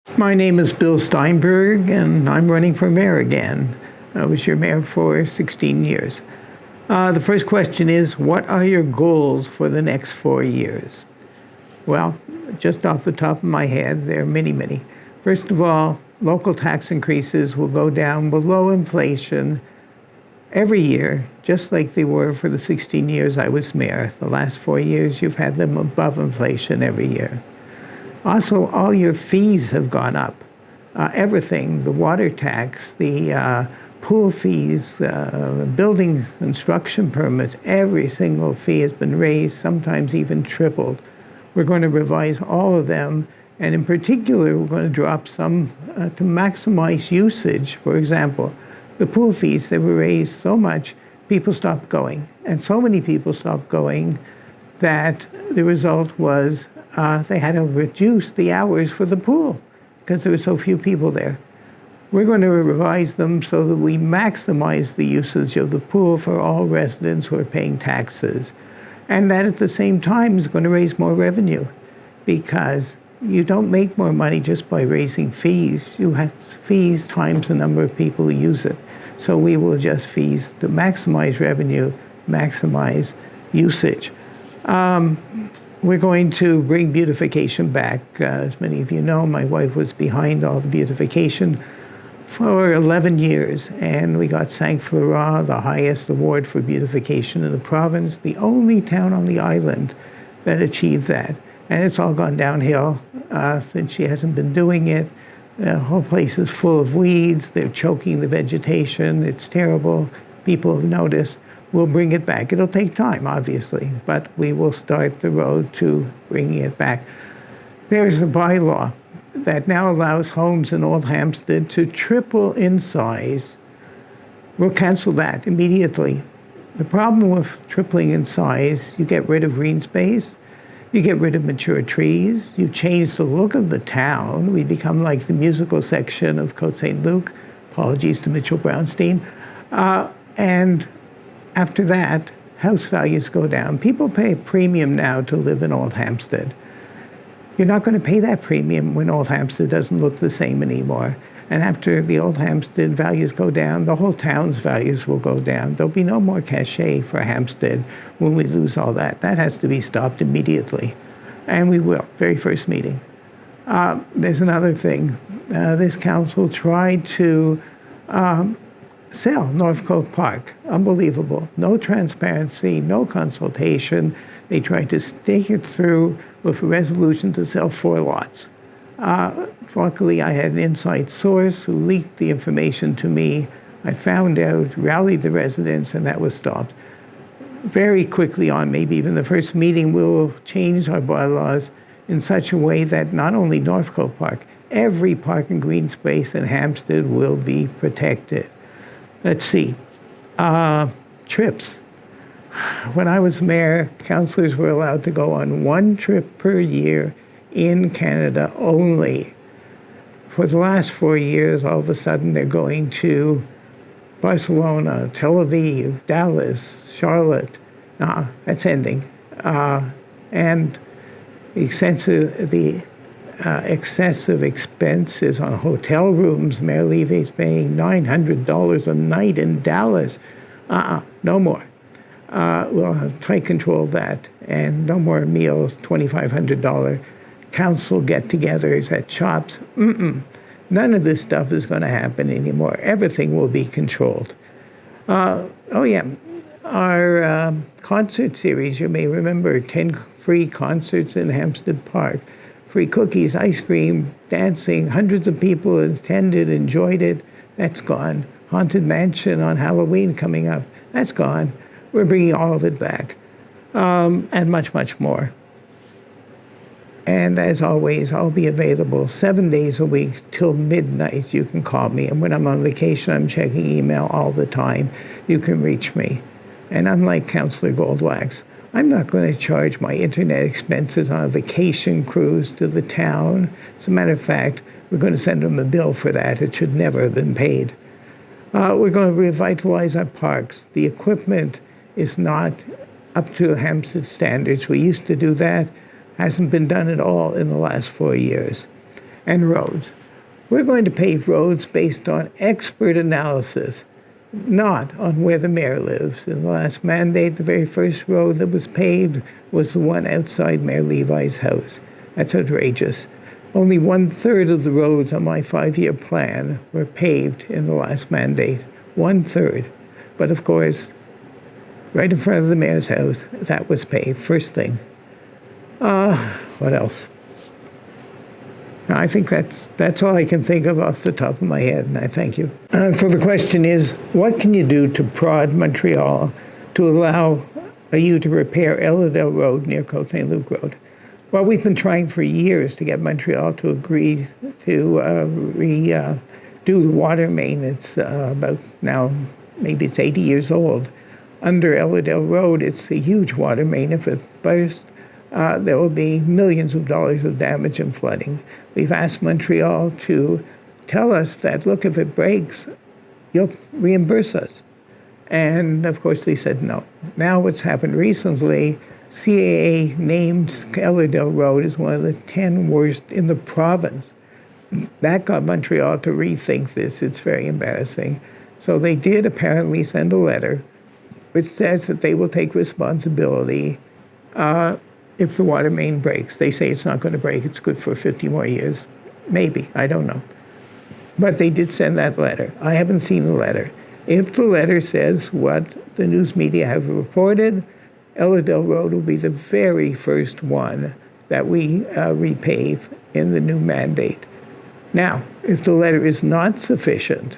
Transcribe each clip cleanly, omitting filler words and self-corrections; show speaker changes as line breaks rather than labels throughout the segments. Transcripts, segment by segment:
My name is Bill Steinberg, and I'm running for mayor again. I was your mayor for 16 years. The first question is, what are your goals for the next 4 years? Well, just off the top of my head, there are many, many. First of all, local tax increases will go down below inflation every year, just like they were for the 16 years I was mayor. The last 4 years, you've had them above inflation every year. Also, all your fees have gone up. Everything, the water tax, the pool fees, building construction permits, every single fee has been raised, sometimes even tripled. We're going to revise all of them, and in particular, we're going to drop some to maximize usage. For example, the pool fees, they were raised so much, people stopped going. And so many people stopped going that the result was they had to reduce the hours for the pool because there were so few people there. We're going to revise them so that we maximize the usage of the pool for all residents who are paying taxes. And that at the same time is going to raise more revenue because you don't make more money just by raising fees. You have fees times the number of people who use it. So we will adjust fees to maximize revenue, maximize usage. We're going to bring beautification back. As many of you know, my wife was behind all the beautification for 11 years, and we got Saint Flora, the highest award for beautification in the province, the only town on the island that achieved that. And it's all gone downhill since she hasn't been doing it. The whole place is full of weeds. They're choking the vegetation. It's terrible. People have noticed. We'll bring it back. It'll take time, obviously, but we will start the road to bringing it back. There's a bylaw that now allows homes in Old Hampstead to triple in size. We'll cancel that immediately. The problem with tripling in size, you get rid of green space, you get rid of mature trees, you change the look of the town. We become like the musical section of Côte St. Luc. Apologies to Mitchell Brownstein. And after that, house values go down. People pay a premium now to live in Old Hampstead. You're not going to pay that premium when Old Hampstead doesn't look the same anymore. And after the Old Hampstead values go down, the whole town's values will go down. There'll be no more cachet for Hampstead when we lose all that. That has to be stopped immediately. And we will, very first meeting. There's another thing. This council tried to sell Northcote Park. Unbelievable. No transparency, no consultation. They tried to stake it through with a resolution to sell 4 lots. Luckily, I had an inside source who leaked the information to me. I found out, rallied the residents, and that was stopped. Very quickly on, maybe even the first meeting, we will change our bylaws in such a way that not only Northcote Park, every park and green space in Hampstead will be protected. Let's see. Trips. When I was mayor, councillors were allowed to go on 1 trip per year in Canada only. For the last 4 years, all of a sudden, they're going to Barcelona, Tel Aviv, Dallas, Charlotte. That's ending. And the excessive expenses on hotel rooms. Mayor Levy's paying $900 a night in Dallas. No more. We'll have tight control of that. And no more meals, $2,500 council get-togethers at shops. None of this stuff is going to happen anymore. Everything will be controlled. Our concert series, you may remember, 10 free concerts in Hampstead Park. Free cookies, ice cream, dancing. Hundreds of people attended, enjoyed it. That's gone. Haunted Mansion on Halloween coming up. That's gone. We're bringing all of it back. And much, much more. And as always, I'll be available 7 days a week till midnight. You can call me. And when I'm on vacation, I'm checking email all the time. You can reach me. And unlike Councillor Goldwax, I'm not going to charge my internet expenses on a vacation cruise to the town. As a matter of fact, we're going to send them a bill for that. It should never have been paid. We're going to revitalize our parks. The equipment is not up to Hampstead standards. We used to do that. Hasn't been done at all in the last 4 years. and roads. We're going to pave roads based on expert analysis, not on where the mayor lives. In the last mandate, the very first road that was paved was the one outside Mayor Levi's house. That's outrageous. Only 1/3 of the roads on my 5-year plan were paved in the last mandate. 1/3. But of course, right in front of the mayor's house, that was paved. First thing. What else? I think that's all I can think of off the top of my head, and I thank you. So the question is, what can you do to prod Montreal to allow you to repair Ellerdale Road near Côte St. Luc Road? Well, we've been trying for years to get Montreal to agree to redo the water main. It's about now, maybe it's 80 years old. Under Ellerdale Road, it's a huge water main. If it bursts, there will be millions of dollars of damage and flooding. We've asked Montreal to tell us that, look, if it breaks, you'll reimburse us. And of course, they said no. Now what's happened recently, CAA named Ellerdale Road as one of the 10 worst in the province. That got Montreal to rethink this. It's very embarrassing. So they did apparently send a letter which says that they will take responsibility if the water main breaks. They say it's not going to break. It's good for 50 more years. Maybe. I don't know. But they did send that letter. I haven't seen the letter. If the letter says what the news media have reported, Ellerdale Road will be the very first one that we repave in the new mandate. Now, if the letter is not sufficient,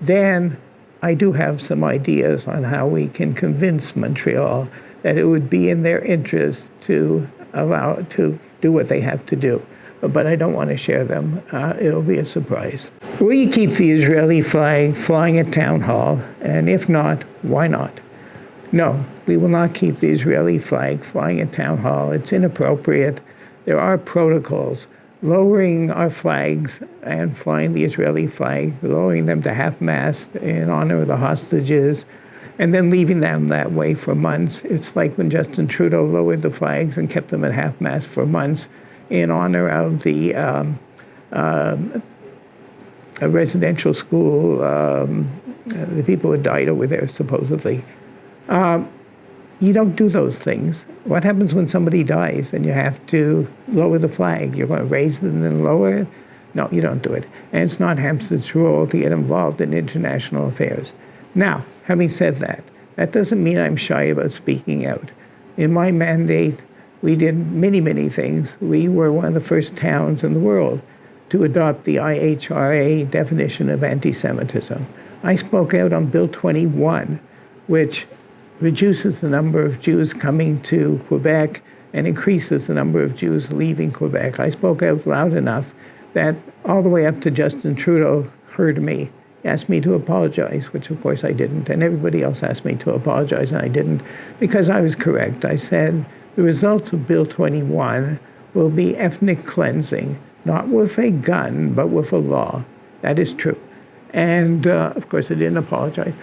then I do have some ideas on how we can convince Montreal that it would be in their interest to allow to do what they have to do. But I don't want to share them. It'll be a surprise. Will you keep the Israeli flag flying at Town Hall? And if not, why not? No, we will not keep the Israeli flag flying at Town Hall. It's inappropriate. There are protocols. Lowering our flags and flying the Israeli flag, lowering them to half-mast in honor of the hostages, and then leaving them that way for months. It's like when Justin Trudeau lowered the flags and kept them at half-mast for months in honor of the a residential school, the people who died over there, supposedly. You don't do those things. What happens when somebody dies and you have to lower the flag? You're going to raise it and then lower it? No, you don't do it. And it's not Hampstead's role to get involved in international affairs. Now, having said that, that doesn't mean I'm shy about speaking out. In my mandate, we did many, many things. We were one of the first towns in the world to adopt the IHRA definition of anti-Semitism. I spoke out on Bill 21, which reduces the number of Jews coming to Quebec and increases the number of Jews leaving Quebec. I spoke out loud enough that all the way up to Justin Trudeau heard me, asked me to apologize, which of course I didn't, and everybody else asked me to apologize, and I didn't, because I was correct. I said the results of Bill 21 will be ethnic cleansing, not with a gun, but with a law. That is true. And of course I didn't apologize.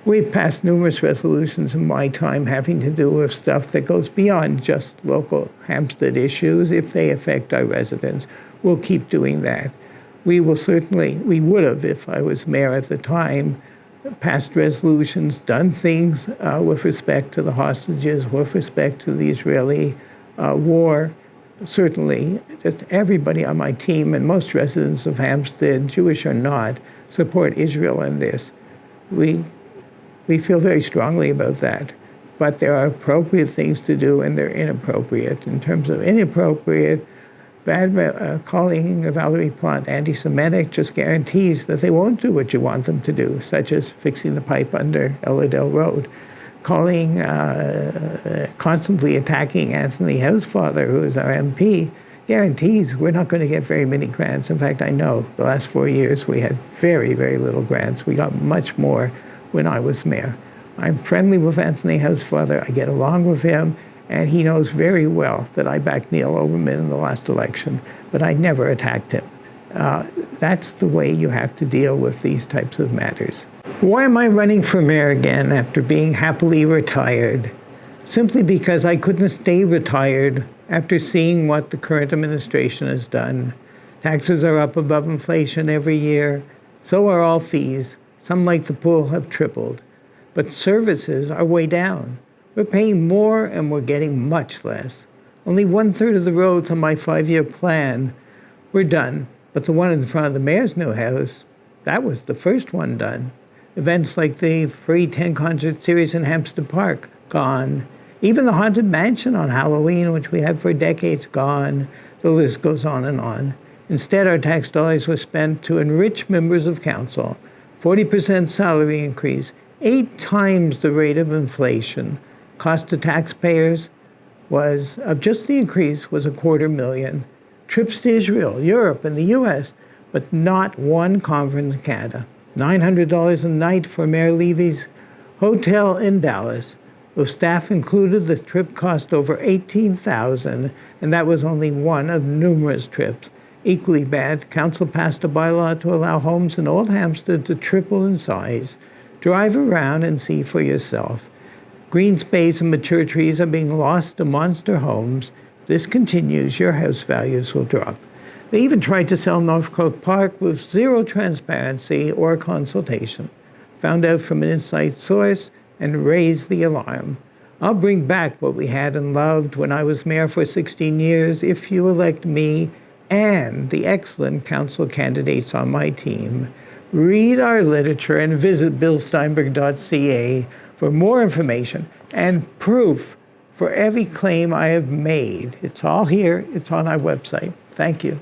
We've passed numerous resolutions in my time having to do with stuff that goes beyond just local Hampstead issues. If they affect our residents, we'll keep doing that. We would have, if I was mayor at the time, passed resolutions, done things with respect to the hostages, with respect to the Israeli war. Certainly, just everybody on my team and most residents of Hampstead, Jewish or not, support Israel in this. We feel very strongly about that, but there are appropriate things to do and they're inappropriate. In terms of inappropriate, calling Valerie Plante anti-Semitic just guarantees that they won't do what you want them to do, such as fixing the pipe under Ellerdale Road. Calling, constantly attacking Anthony Housefather, who is our MP, guarantees we're not going to get very many grants. In fact, I know the last 4 years we had very, very little grants. We got much more when I was mayor. I'm friendly with Anthony Housefather. I get along with him, and he knows very well that I backed Neil Oberman in the last election, but I never attacked him. That's the way you have to deal with these types of matters. Why am I running for mayor again after being happily retired? Simply because I couldn't stay retired after seeing what the current administration has done. Taxes are up above inflation every year. So are all fees. Some, like the pool, have tripled. But services are way down. We're paying more and we're getting much less. Only 1/3 of the roads on my 5-year plan were done, but the one in front of the mayor's new house, that was the first one done. Events like the free 10-concert series in Hampstead Park, gone. Even the Haunted Mansion on Halloween, which we had for decades, gone. The list goes on and on. Instead, our tax dollars were spent to enrich members of council. 40% salary increase, 8 times the rate of inflation. Cost to taxpayers was, of just the increase, was $250,000. Trips to Israel, Europe, and the U.S., but not one conference in Canada. $900 a night for Mayor Levy's hotel in Dallas. With staff included, the trip cost over $18,000, and that was only one of numerous trips. Equally bad, council passed a bylaw to allow homes in Old Hampstead to triple in size. Drive around and see for yourself. Green space and mature trees are being lost to monster homes. If this continues, your house values will drop. They even tried to sell Northcote Park with zero transparency or consultation. Found out from an inside source and raised the alarm. I'll bring back what we had and loved when I was mayor for 16 years if you elect me and the excellent council candidates on my team. Read our literature and visit billsteinberg.ca for more information and proof for every claim I have made. It's all here. It's on our website. Thank you.